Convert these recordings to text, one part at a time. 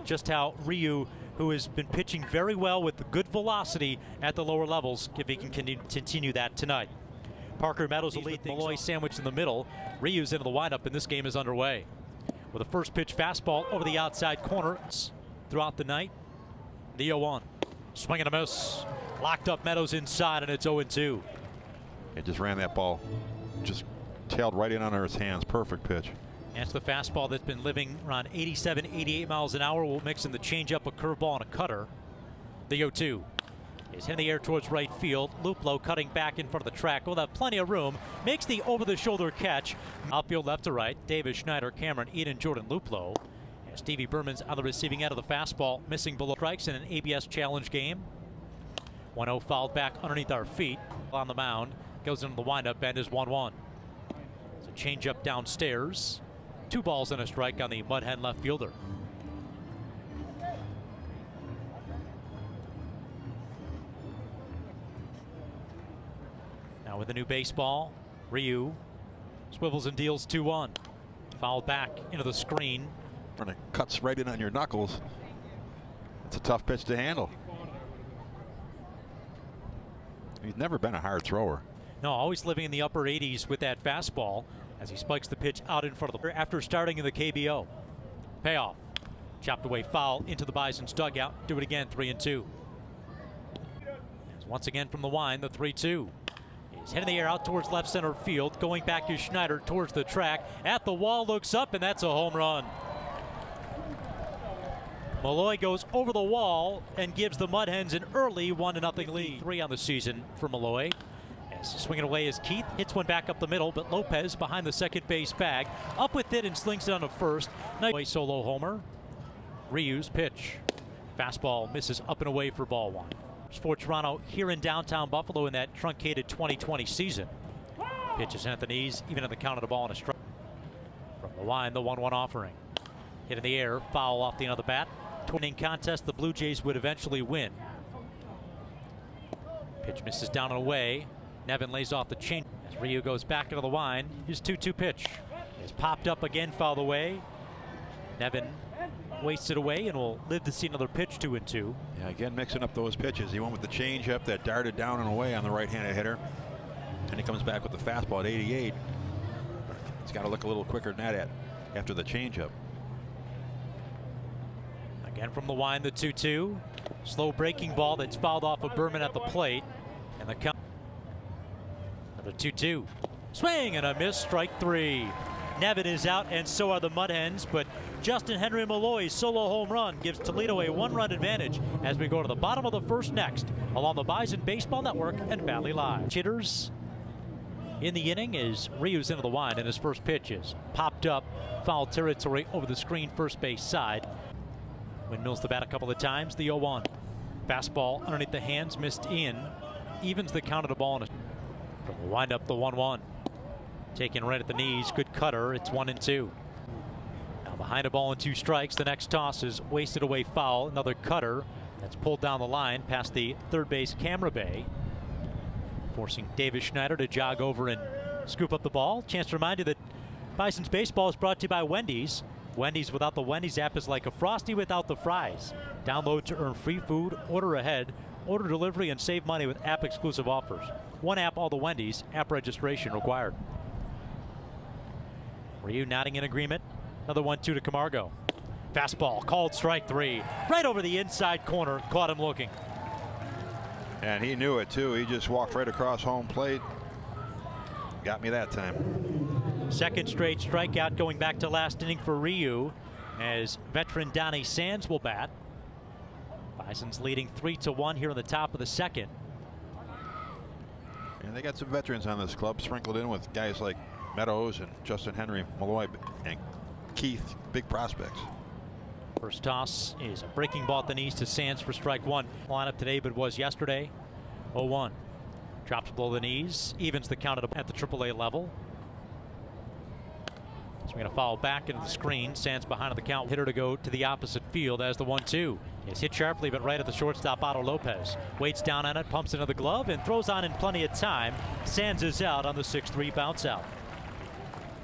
Just how Ryu, who has been pitching very well with good velocity at the lower levels, if he can continue that tonight. Parker Meadows will lead things. Malloy sandwiched in the middle. Ryu's into the windup, and this game is underway. With a first pitch fastball over the outside corner throughout the night. The 0-1. Swing and a miss. Locked up Meadows inside, and it's 0-2. It just ran that ball. Just tailed right in under his hands. Perfect pitch. That's the fastball that's been living around 87, 88 miles an hour. We'll mix in the changeup, a curveball, and a cutter. The 0-2 is hitting the air towards right field. Luplow cutting back in front of the track. Will have plenty of room. Makes the over-the-shoulder catch. Outfield left to right. Davis, Schneider, Cameron, Eden, Jordan, Luplow. And Stevie Berman's on the receiving end of the fastball, missing below strikes in an ABS challenge game. 1-0 fouled back underneath our feet. On the mound, goes into the windup and is 1-1. It's a changeup downstairs. 2 balls and a strike on the Mud Hen left fielder. Now with the new baseball, Ryu swivels and deals 2-1. Fouled back into the screen. And it cuts right in on your knuckles. It's a tough pitch to handle. He's never been a hard thrower. No, always living in the upper 80s with that fastball as he spikes the pitch out in front of the after starting in the KBO. Payoff. Chopped away foul into the Bison's dugout. Do it again, 3-2. Once again from the line, the 3-2. He's hitting the air out towards left center field. Going back to Schneider towards the track. At the wall, looks up, and that's a home run. Malloy goes over the wall and gives the Mud Hens an early 1-0 lead. 3 on the season for Malloy. Swinging away as Keith hits one back up the middle, but Lopez behind the second base bag. Up with it and slings it on to first. Nice solo homer. Ryu's pitch. Fastball misses up and away for ball 1. For Toronto here in downtown Buffalo in that truncated 2020 season. Pitch is in at the knees, even in the count of the ball and a strike. From the line, the 1-1 offering. Hit in the air, foul off the end of the bat. Winning contest, the Blue Jays would eventually win. Pitch misses down and away. Nevin lays off the change as Ryu goes back into the line. His 2-2 pitch is popped up again, fouled away. Nevin wastes it away and will live to see another pitch. 2-2. Yeah, again mixing up those pitches. He went with the changeup that darted down and away on the right-handed hitter, and he comes back with the fastball at 88. It's got to look a little quicker than that after the changeup. Again from the line, the 2-2. Slow breaking ball that's fouled off of Berman at the plate, and the count. The 2-2. Swing and a miss, strike 3. Nevin is out, and so are the Mud Hens, but Justin Henry Malloy's solo home run gives Toledo a 1-run advantage as we go to the bottom of the first next along the Bison Baseball Network and Valley Live. Hitters in the inning is Ryu's into the wind, and his first pitch is popped up, foul territory over the screen, first base side. Windmills the bat a couple of times, the 0-1. Fastball underneath the hands, missed in, evens the count of the ball. From the windup, the 1-1. Taken right at the knees, good cutter, it's 1-2. Now behind a ball and 2 strikes, the next toss is wasted away foul, another cutter that's pulled down the line past the third base camera bay, forcing Davis Schneider to jog over and scoop up the ball. Chance to remind you that Bison's Baseball is brought to you by Wendy's. Wendy's without the Wendy's app is like a Frosty without the fries. Download to earn free food, order ahead, order delivery, and save money with app exclusive offers. One app, all the Wendy's, app registration required. Ryu nodding in agreement. Another 1-2 to Camargo. Fastball called strike 3. Right over the inside corner, caught him looking. And he knew it too. He just walked right across home plate. Got me that time. Second straight strikeout going back to last inning for Ryu as veteran Donnie Sands will bat. Bison's leading 3-1 here in the top of the second. And they got some veterans on this club sprinkled in with guys like Meadows and Justin Henry, Malloy, and Keith, big prospects. First toss is a breaking ball at the knees to Sands for strike 1. Lineup today, but was yesterday. 0-1. Drops below the knees, evens the count at the AAA level. So we're going to foul back into the screen. Sands behind the count. Hitter to go to the opposite field as the 1-2. Is hit sharply, but right at the shortstop, Otto Lopez. Waits down on it, pumps into the glove, and throws on in plenty of time. Sands is out on the 6-3 bounce out.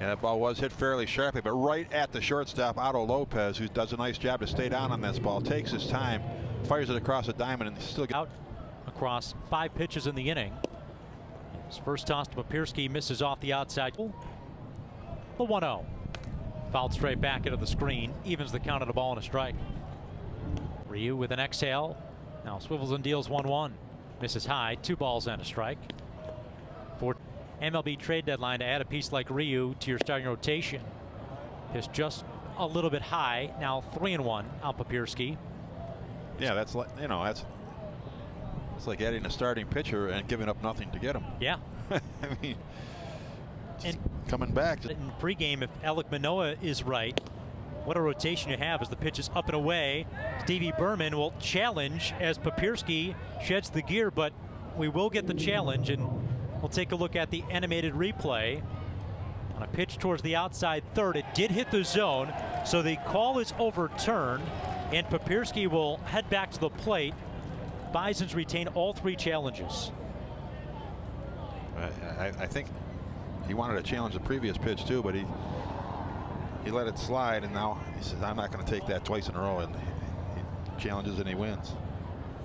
And that ball was hit fairly sharply, but right at the shortstop, Otto Lopez, who does a nice job to stay down on this ball, takes his time, fires it across the diamond, and still gets out across 5 pitches in the inning. His first toss to Papierski misses off the outside. The 1-0. Fouled straight back into the screen, evens the count of the ball and a strike. Ryu with an exhale. Now swivels and deals 1-1. Misses high, 2 balls and a strike. For MLB trade deadline to add a piece like Ryu to your starting rotation. Is just a little bit high. Now 3-1 out Papierski. Yeah, that's like, you know, it's like adding a starting pitcher and giving up nothing to get him. Yeah. I mean, and coming back. In pregame, if Alec Manoah is right, what a rotation you have as the pitch is up and away. Stevie Berman will challenge as Papierski sheds the gear, but we will get the challenge, and we'll take a look at the animated replay. On a pitch towards the outside third, it did hit the zone, so the call is overturned, and Papierski will head back to the plate. Bisons retain all 3 challenges. I think he wanted to challenge the previous pitch too, but he let it slide, and now he says, I'm not going to take that twice in a row, and he challenges and he wins.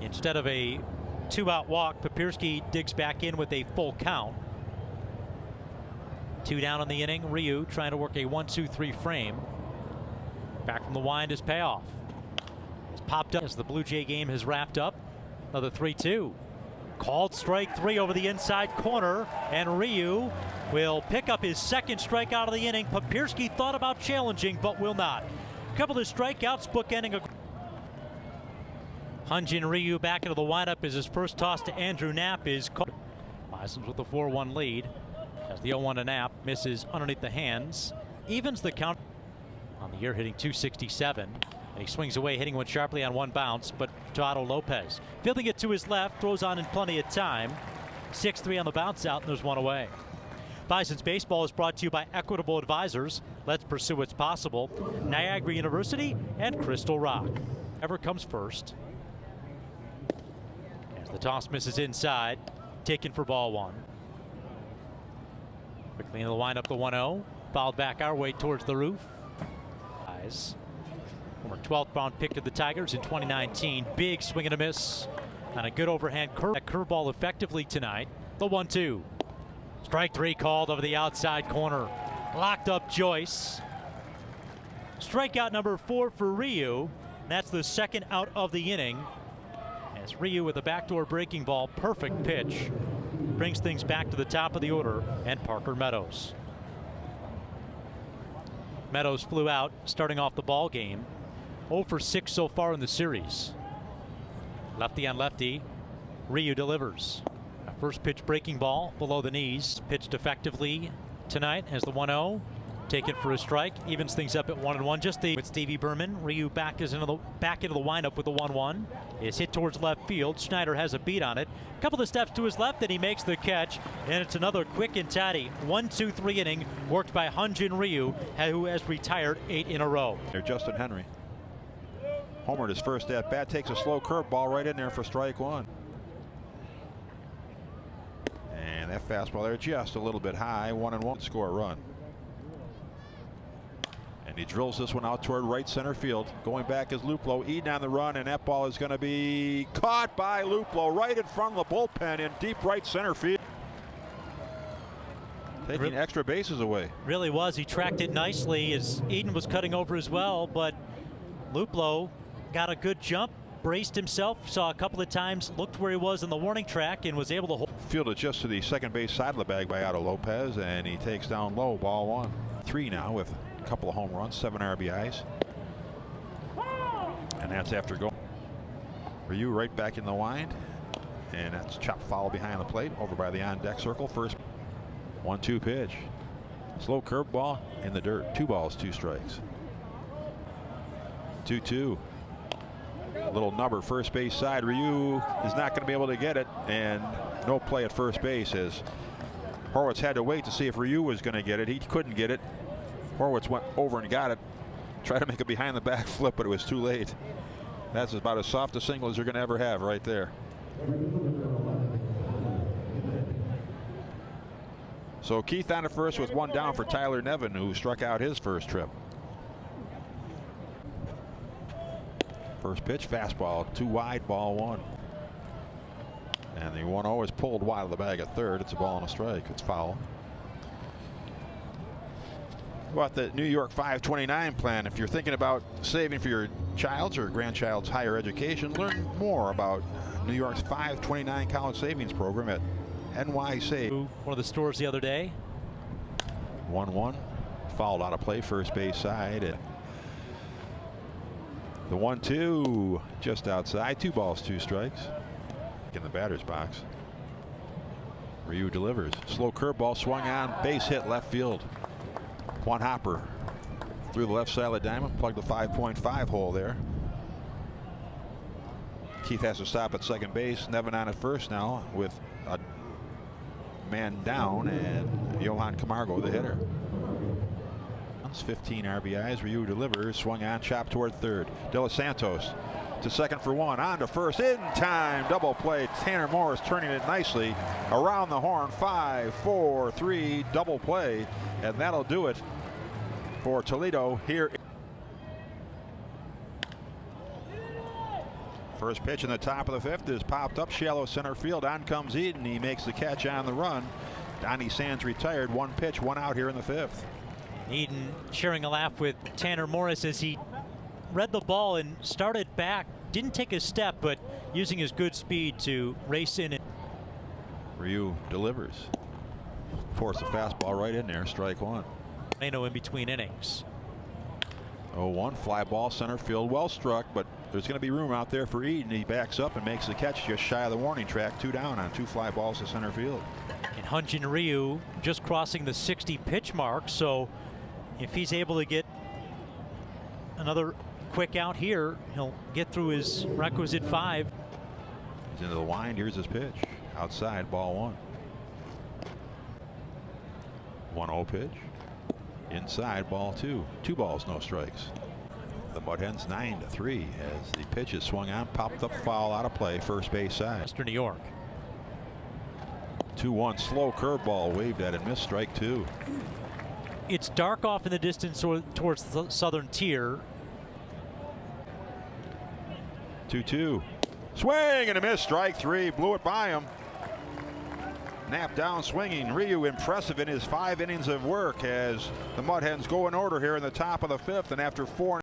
Instead of a 2-out walk, Papierski digs back in with a full count. 2 down in the inning. Ryu trying to work a 1-2-3 frame. Back from the wind is payoff. It's popped up as the Blue Jay game has wrapped up. Another 3-2. Called strike 3 over the inside corner, and Ryu will pick up his second strikeout of the inning. Papierski thought about challenging, but will not. A couple of strikeouts bookending a Hyun-Jin Ryu back into the windup as his first toss to Andrew Knapp is caught. Bisons with a 4-1 lead as the 0-1 to Knapp misses underneath the hands. Evens the count on the year, hitting .267. And he swings away, hitting one sharply on 1 bounce, but to Otto Lopez. Fielding it to his left, throws on in plenty of time. 6-3 on the bounce out, and there's 1 away. Bison's Baseball is brought to you by Equitable Advisors. Let's pursue what's possible. Niagara University and Crystal Rock. Whoever comes first. As the toss misses inside, taken for ball 1. Quickly into the windup, the 1-0. Fouled back our way towards the roof. Former 12th round pick to the Tigers in 2019. Big swing and a miss. And a good overhand curveball effectively tonight. The 1-2. Strike 3 called over the outside corner. Locked up Joyce. Strikeout number 4 for Ryu. That's the second out of the inning. As Ryu with a backdoor breaking ball, perfect pitch, brings things back to the top of the order, and Parker Meadows. Meadows flew out starting off the ball game. 0 for 6 so far in the series. Lefty on lefty. Ryu delivers. A first pitch breaking ball below the knees. Pitched effectively tonight as the 1-0. Taken for a strike. Evens things up at 1-1. Just with Stevie Berman. Ryu back into the windup with the 1-1. Is hit towards left field. Schneider has a beat on it. A couple of steps to his left, and he makes the catch. And it's another quick and tidy 1-2-3 inning worked by Hyun-Jin Ryu, who has retired 8 in a row. They're Justin Henry. Homered his first at bat, takes a slow curveball right in there for strike 1. And that fastball there just a little bit high. 1-1, score a run. And he drills this one out toward right center field. Going back is Luplow, eating on the run, and that ball is going to be caught by Luplow right in front of the bullpen in deep right center field. Taking extra bases away. Really was. He tracked it nicely as Eden was cutting over as well, but Luplow got a good jump, braced himself, saw a couple of times, looked where he was in the warning track, and was able to hold. Fielded just to the second base side of the bag by Otto Lopez, and he takes down low, ball 1. 3 now with a couple of home runs, 7 RBIs. And that's after going. Ryu right back in the wind, and that's chopped foul behind the plate over by the on deck circle. First 1-2 pitch. Slow curveball in the dirt. 2 balls, 2 strikes. 2-2. A little number first base side. Ryu is not going to be able to get it, and no play at first base as Horwitz had to wait to see if Ryu was going to get it. He couldn't get it. Horwitz went over and got it. Tried to make a behind the back flip, but it was too late. That's about as soft a single as you're going to ever have right there. So Keith on the first with one down for Tyler Nevin, who struck out his first trip. First pitch, fastball, 2 wide, ball 1. And the 1-0 is pulled wide of the bag at third. It's a ball and a strike. It's foul. About the New York 529 plan. If you're thinking about saving for your child's or grandchild's higher education, learn more about New York's 529 college savings program at NYSave. One of the stores the other day. 1-1. Fouled out of play, first base side. And the 1-2 just outside. 2 balls, 2 strikes. In the batter's box. Ryu delivers. Slow curveball swung on. Base hit left field. One hopper through the left side of the diamond. Plugged the 5.5 hole there. Keith has to stop at second base. Nevin on at first now with a man down, and Johan Camargo the hitter. 15 RBIs. Ryu delivers. Swung on. Chopped toward third. De Los Santos to second for 1. On to first. In time. Double play. Tanner Morris turning it nicely around the horn. 5, 4, 3. Double play. And that'll do it for Toledo here. First pitch in the top of the 5th is popped up shallow center field. On comes Eden. He makes the catch on the run. Donnie Sands retired. 1 pitch, 1 out here in the 5th. Eden sharing a laugh with Tanner Morris as he read the ball and started back. Didn't take a step, but using his good speed to race in. Ryu delivers. Force the fastball right in there. Strike 1. In between innings. 0-1. Fly ball center field. Well struck, but there's going to be room out there for Eden. He backs up and makes the catch just shy of the warning track. 2 down on 2 fly balls to center field. And Hyunjin Ryu just crossing the 60 pitch mark, so if he's able to get another quick out here, he'll get through his requisite 5. He's into the wind. Here's his pitch. Outside, ball 1. 1-0 pitch. Inside, ball 2. 2 balls, no strikes. The Mudhens 9-3 as the pitch is swung on, popped up foul out of play, first base side. Western New York. 2-1 slow curveball waved at and missed, strike 2. It's dark off in the distance towards the southern tier. 2-2. Swing and a miss, strike 3. Blew it by him. Knapp down swinging. Ryu impressive in his 5 innings of work as the Mudhens go in order here in the top of the 5th, and after 4